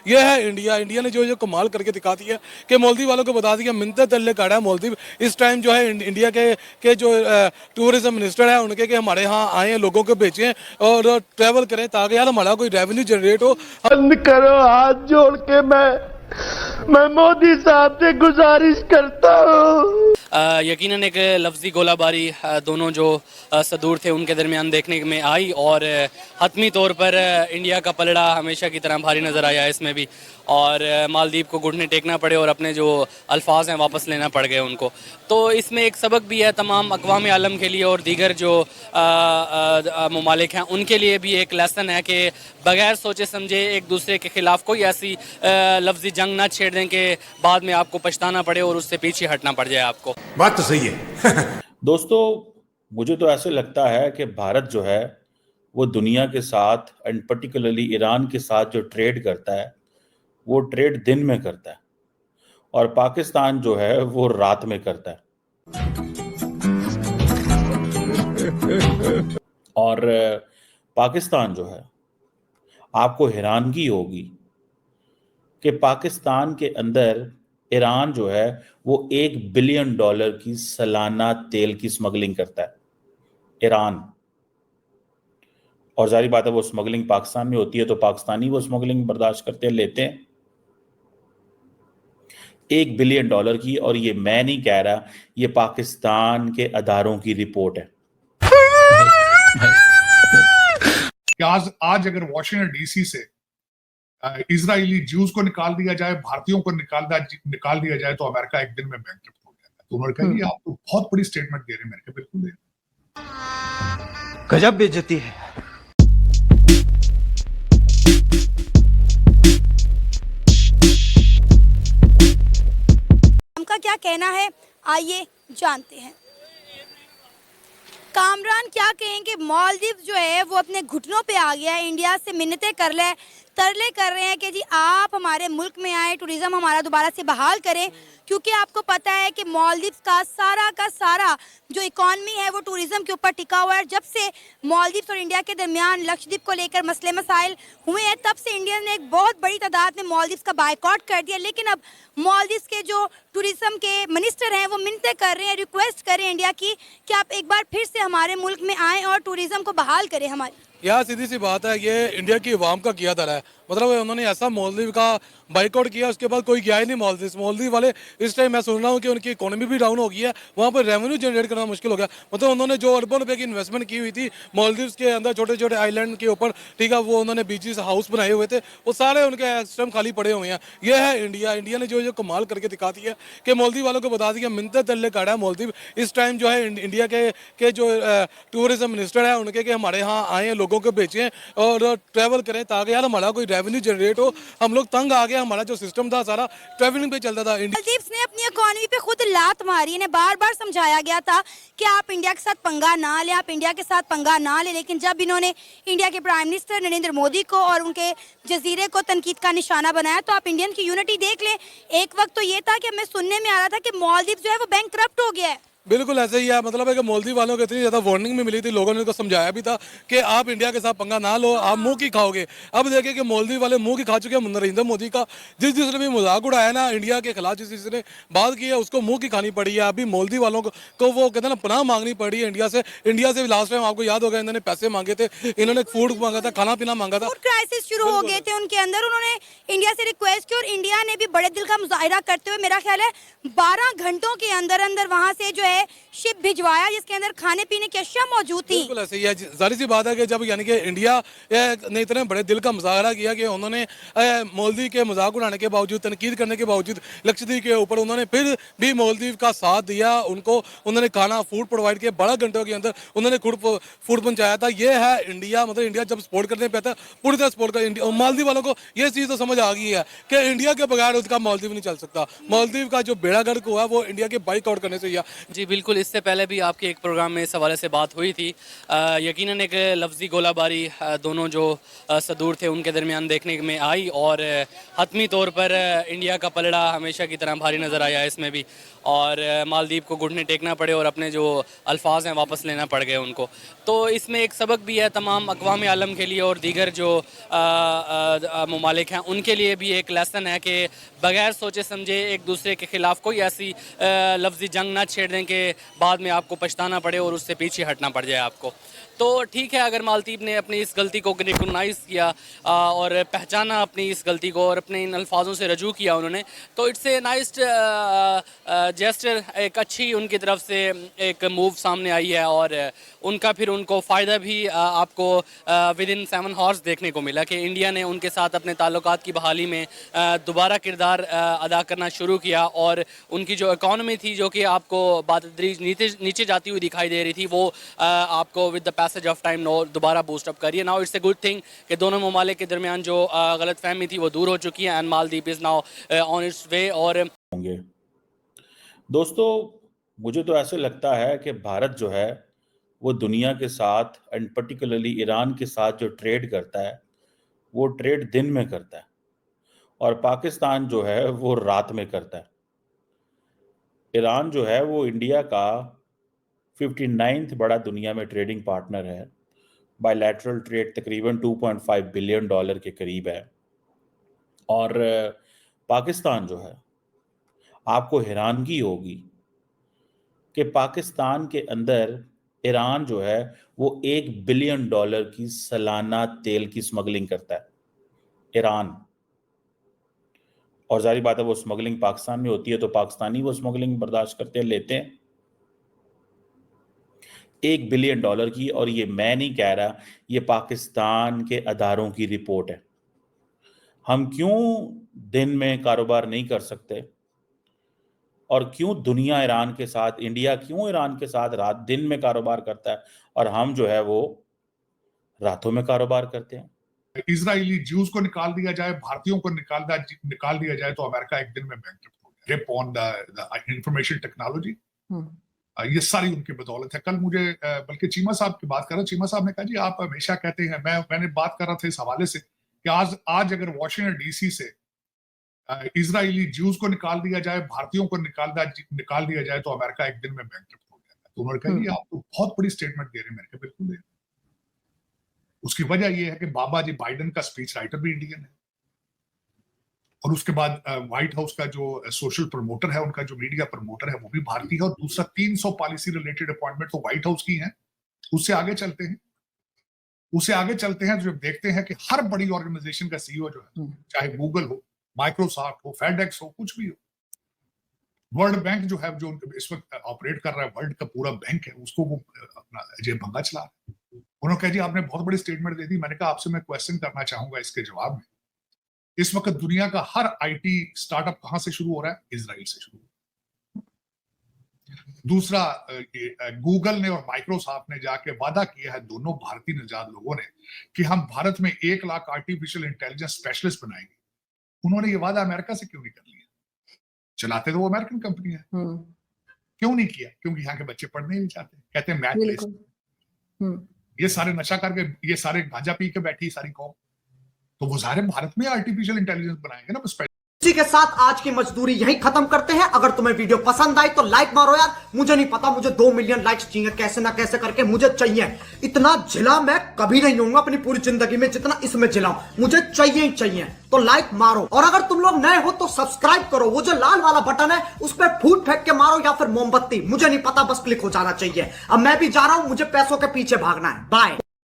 ये है India. India ने जो जो कमाल करके दिखा दिया कि मालदीव वालों को बता दिया मिन्नत तल्ले काढ़ा है मालदीव। इस टाइम जो है इंडिया के जो टूरिज्म मिनिस्टर है उनके कि हमारे यहाँ आए लोगों को भेजें और ट्रैवल करें ताकि यार हमारा कोई रेवेन्यू जनरेट हो। बंद करो, हाथ जोड़ के मैं मोदी साहब से गुजारिश करता हूँ। यकीनन एक लफ्ज़ी गोलाबारी दोनों जो सदूर थे उनके दरमियान देखने में आई और हतमी तौर पर इंडिया का पलड़ा हमेशा की तरह भारी नज़र आया इसमें भी, और मालदीव को घुटने टेकना पड़े और अपने जो अल्फाज हैं वापस लेना पड़ गए उनको। तो इसमें एक सबक भी है तमाम अक़वाम आलम के लिए और दीगर जो ममालिक हैं उनके लिए भी एक लेसन है कि बग़ैर सोचे समझे एक दूसरे के ख़िलाफ़ कोई ऐसी लफ्ज़ी जंग ना छेड़ दें कि बाद में आपको पछताना पड़े और उससे पीछे हटना पड़ जाए आपको। बात तो सही है। दोस्तों, मुझे तो ऐसे लगता है कि भारत जो है वो दुनिया के साथ एंड पर्टिकुलरली ईरान के साथ जो ट्रेड करता है वो ट्रेड दिन में करता है और पाकिस्तान जो है वो रात में करता है। और पाकिस्तान जो है, आपको हैरानगी होगी कि पाकिस्तान के अंदर ईरान जो है वो $1 बिलियन की सालाना तेल की स्मगलिंग करता है, ईरान। और जारी बात है वो स्मगलिंग पाकिस्तान में होती है तो पाकिस्तानी वो स्मगलिंग बर्दाश्त करते हैं, लेते हैं। $1 बिलियन की, और ये मैं नहीं कह रहा, ये पाकिस्तान के अदारों की रिपोर्ट है। आज अगर वाशिंगटन डीसी से इजरायली ज्यूज को निकाल दिया जाए, भारतीयों को निकाल दिया जाए तो अमेरिका एक दिन में बैंकरप्ट हो जाएगा। तो उन्होंने कहा आप तो बहुत बड़ी स्टेटमेंट दे रहे हैं। मैंने कहा बिल्कुल दे रहे। गजब बेइज्जती है। उनका क्या कहना है, आइए जानते हैं। कामरान क्या कहेंगे, मालदीव जो है वो अपने घुटनों पे आ गया है, इंडिया से मिन्नतें तरले कर रहे हैं कि जी आप हमारे मुल्क में आए, टूरिज्म हमारा दोबारा से बहाल करें, क्योंकि आपको पता है कि मालदीव का सारा जो इकॉनमी है वो टूरिज्म के ऊपर टिका हुआ है। जब से मालदीव और इंडिया के दरमियान लक्षद्वीप को लेकर मसले मसाइल हुए हैं तब से इंडिया ने एक बहुत बड़ी तादाद में मालदीव का बायकॉट कर दिया। लेकिन अब मालदीव के जो टूरिज्म के मिनिस्टर हैं वो मिन्नतें कर रहे हैं, रिक्वेस्ट कर रहे हैं इंडिया की कि आप एक बार फिर से हमारे मुल्क में आएँ और टूरिज्म को बहाल करें हमारी। यार सीधी सी बात है, ये इंडिया की अवाम का किया धरा है। मतलब उन्होंने ऐसा मालदीव का बाइकआउट किया, उसके बाद कोई गया ही नहीं मालदीव वाले। इस टाइम मैं सुन रहा हूँ कि उनकी इकोनॉमी भी डाउन हो गई है, वहाँ पर रेवेन्यू जनरेट करना मुश्किल हो गया। मतलब उन्होंने जो अरबों रुपए की इन्वेस्टमेंट की हुई थी मालदीव के अंदर छोटे छोटे आइलैंड के ऊपर, ठीक है, वो उन्होंने बीचेस हाउस बनाए हुए थे, वो सारे उनके इस टाइम खाली पड़े हुए हैं। ये है इंडिया। इंडिया ने जो जो कमाल करके दिखा दिया कि मालदीव वालों को बता दिया मिन्नत तल्ले काढ़ा है मालदीव। इस टाइम जो है इंडिया के जो टूरिज्म मिनिस्टर है उनके कि हमारे यहाँ आए लोगों को भेजें और ट्रैवल करें ताकि यार हमारा कोई रेवेन्यू जनरेट हो। हम लोग तंग आ गए, हमारा जो सिस्टम था सारा ट्रैवलिंग पे चलता था। मालदीव ने अपनी इकोनॉमी पे खुद लात मारी, इन्हें बार बार समझाया गया था कि आप इंडिया के साथ पंगा ना लें, आप इंडिया के साथ पंगा ना लें। लेकिन जब इन्होंने इंडिया के प्राइम मिनिस्टर नरेंद्र मोदी को और उनके जजीरे को तनकीद का निशाना बनाया तो आप इंडियन की यूनिटी देख लें। एक वक्त तो ये था कि हमें सुनने में आ रहा था कि मालदीव जो है वो बैंकरप्ट हो गया है। बिल्कुल ऐसे ही है। मतलब है कि मालदीव वालों को इतनी ज़्यादा वार्निंग भी मिली थी, लोगों ने उनको समझाया भी था कि आप इंडिया के साथ पंगा ना लो, आप मुंह की खाओगे। अब देखिए कि मालदीव वाले मुंह की खा चुके हैं नरेंद्र मोदी का। जिसने भी मजाक उड़ाया ना इंडिया के खिलाफ, जिसने बात की है उसको मुंह की खानी पड़ी है। अभी मालदीव वालों को वो कहते हैं ना पनाह मांगनी पड़ी है इंडिया से। इंडिया से लास्ट टाइम आपको याद होगा इन्होंने पैसे मांगे थे, इन्होंने फूड मांगा था, खाना पीना मांगा था। फूड क्राइसिस शुरू हो गए थे उनके अंदर, उन्होंने इंडिया से रिक्वेस्ट की और इंडिया ने भी बड़े दिल का मुजाहिरा करते हुए मेरा ख्याल है 12 घंटों के अंदर वहां से जो है शिप भिजवाया जिसके अंदर खाने पीने की अशिया मौजूद थी। बिल्कुल ऐसे ही है। जाहिर सी बात है कि जब यानी कि इंडिया ने इतने बड़े दिल का मुजाहरा किया कि उन्होंने मालदीव के मजाक उड़ाने के बावजूद, तनकीद करने के बावजूद लक्षद्वीप के ऊपर उन्होंने फिर भी मालदीव का साथ दिया। उनको उन्होंने खाना फूड प्रोवाइड किया, 12 घंटों के अंदर उन्होंने खुद फूड पहुंचाया था। ये है इंडिया। मतलब इंडिया जब सपोर्ट करने पे आता है पूरी तरह सपोर्ट कर। मालदीव वालों को ये चीज़ तो समझ आ गई है कि इंडिया के बगैर उसका मालदीव नहीं चल सकता। मालदीव का जो बेड़ा गर्क हुआ वो इंडिया के बाइक आउट करने से ही। जी जी बिल्कुल, इससे पहले भी आपके एक प्रोग्राम में इस हवाले से बात हुई थी। यकीनन एक लफ्ज़ी गोलाबारी दोनों जो सदूर थे उनके दरमियान देखने में आई और हतमी तौर पर इंडिया का पलड़ा हमेशा की तरह भारी नज़र आया इसमें भी, और मालदीव को घुटने टेकना पड़े और अपने जो अल्फाज हैं वापस लेना पड़ गए उनको। तो इसमें एक सबक भी है तमाम अक़वाम आलम के लिए और दीगर जो ममालिक हैं उनके लिए भी एक लेसन है कि बगैर सोचे समझे एक दूसरे के ख़िलाफ़ कोई ऐसी लफ्ज़ी जंग ना छेड़ दें कि बाद में आपको पछताना पड़े और उससे पीछे हटना पड़ जाए आपको। तो ठीक है, अगर मालदीव ने अपनी इस गलती को रिकॉग्नाइज़ किया और पहचाना अपनी इस गलती को और अपने इन अल्फाजों से रजू किया उन्होंने, तो इट्स ए नाइस जेस्चर, एक अच्छी उनकी तरफ से एक मूव सामने आई है और उनका फिर उनको फ़ायदा भी आपको विद इन 7 हॉर्स देखने को मिला कि इंडिया ने उनके साथ अपने ताल्लुकात की बहाली में दोबारा किरदार अदा करना शुरू किया और उनकी जो इकॉनमी थी जो कि आपको बातदरीज नीचे जाती हुई दिखाई दे रही थी, वो आपको with the passage of time दोबारा बूस्ट अप करिए। Now it's a good thing कि दोनों ममालिक के दरमियान जो गलत फहमी थी वो दूर हो चुकी है and Maldives is now on its way. और होंगे दोस्तों, मुझे तो ऐसे लगता है कि भारत जो है वो दुनिया के साथ एंड पर्टिकुलरली ईरान के साथ जो ट्रेड करता है वो ट्रेड दिन में करता है और पाकिस्तान जो है वो रात में करता है। ईरान जो है वो इंडिया का 59th बड़ा दुनिया में ट्रेडिंग पार्टनर है। बायलैटरल ट्रेड तकरीबन $2.5 बिलियन के करीब है और पाकिस्तान जो है, आपको हैरानगी होगी कि पाकिस्तान के अंदर ईरान जो है वो $1 बिलियन की सालाना तेल की स्मगलिंग करता है, ईरान। और जारी बात है वो स्मगलिंग पाकिस्तान में होती है तो पाकिस्तानी वो स्मगलिंग बर्दाश्त करते हैं, लेते हैं। $1 बिलियन की, और ये मैं नहीं कह रहा, ये पाकिस्तान के अदारों की रिपोर्ट है। हम क्यों दिन में कारोबार नहीं कर सकते और क्यों दुनिया ईरान के साथ, इंडिया क्यों ईरान के साथ रात दिन में कारोबार करता है और हम जो है वो रातों में कारोबार करते हैं। इजरायली ज्यूज को निकाल दिया जाए, भारतीयों को निकाल दिया जाए तो अमेरिका एक दिन में बैंकरप्ट हो जाए। Grip on the information technology, ये सारी उनकी बदौलत है। कल मुझे बल्कि चीमा साहब की बात कर रहा, चीमा साहब ने कहा जी आप हमेशा कहते हैं, मैंने बात कर रहा था इस हवाले से कि आज अगर वॉशिंगटन डीसी से इजरायली ज्यूज को निकाल दिया जाए, भारतीयों को निकाल दिया जाए तो अमेरिका एक दिन में बैंकरप्ट हो जाएगा। तो उन्होंने कहा जी आप तो बहुत बड़ी स्टेटमेंट दे रहे हैं। मैंने कहा बिल्कुल दे। उसकी वजह यह है कि बाबा जी बाइडेन का स्पीच राइटर भी इंडियन है और उसके बाद व्हाइट हाउस का जो सोशल प्रमोटर है, उनका जो मीडिया प्रमोटर है वो भी भारतीय है और दूसरा 300 पॉलिसी रिलेटेड अपॉइंटमेंट तो व्हाइट हाउस की हैं। उससे आगे चलते हैं तो जब देखते हैं कि हर बड़ी ऑर्गेनाइजेशन का सीईओ जो है, चाहे गूगल हो, माइक्रोसॉफ्ट हो, फेडेक्स हो, कुछ भी हो, वर्ल्ड बैंक जो है, जो इस वक्त ऑपरेट कर रहा है, वर्ल्ड का पूरा बैंक है, उसको वो अपना अजय भंगा चला रहा है। उन्होंने कहा जी आपने बहुत बड़ी स्टेटमेंट दे दी। मैंने कहा आपसे मैं क्वेश्चन करना चाहूंगा इसके जवाब में, इस वक्त दुनिया का हर आईटी स्टार्टअप कहां से शुरू हो रहा है? इजराइल से शुरू। दूसरा, गूगल ने और माइक्रोसॉफ्ट ने जाके वादा किया है, दोनों भारतीय निजात लोगों ने, कि हम भारत में 1 लाख आर्टिफिशियल इंटेलिजेंस स्पेशलिस्ट बनाएंगे। उन्होंने ये वादा अमेरिका से क्यों नहीं कर लिया? चलाते तो वो अमेरिकन कंपनी है, क्यों नहीं किया? क्योंकि यहाँ के बच्चे पढ़ने नहीं चाहते, कहते हैं मैथ। ये सारे नशा करके, ये सारे गांजा पी के बैठी सारी कौम, तो वो सारे भारत में आर्टिफिशियल इंटेलिजेंस बनाएंगे ना। इसी के साथ आज की मजदूरी यहीं खत्म करते हैं। अगर तुम्हें वीडियो पसंद आई तो लाइक मारो यार। मुझे नहीं पता, मुझे 2 मिलियन लाइक्स चाहिए, कैसे ना कैसे करके मुझे चाहिए। इतना झिला मैं कभी नहीं होऊंगा अपनी पूरी जिंदगी में जितना इसमें झिलाऊं, मुझे चाहिए ही चाहिए। तो लाइक मारो और अगर तुम लोग नए हो तो सब्सक्राइब करो। वो जो लाल वाला बटन है उस पर फूट फेंक के मारो या फिर मोमबत्ती, मुझे नहीं पता, बस क्लिक हो जाना चाहिए। अब मैं भी जा रहा हूं, मुझे पैसों के पीछे भागना है। बाय।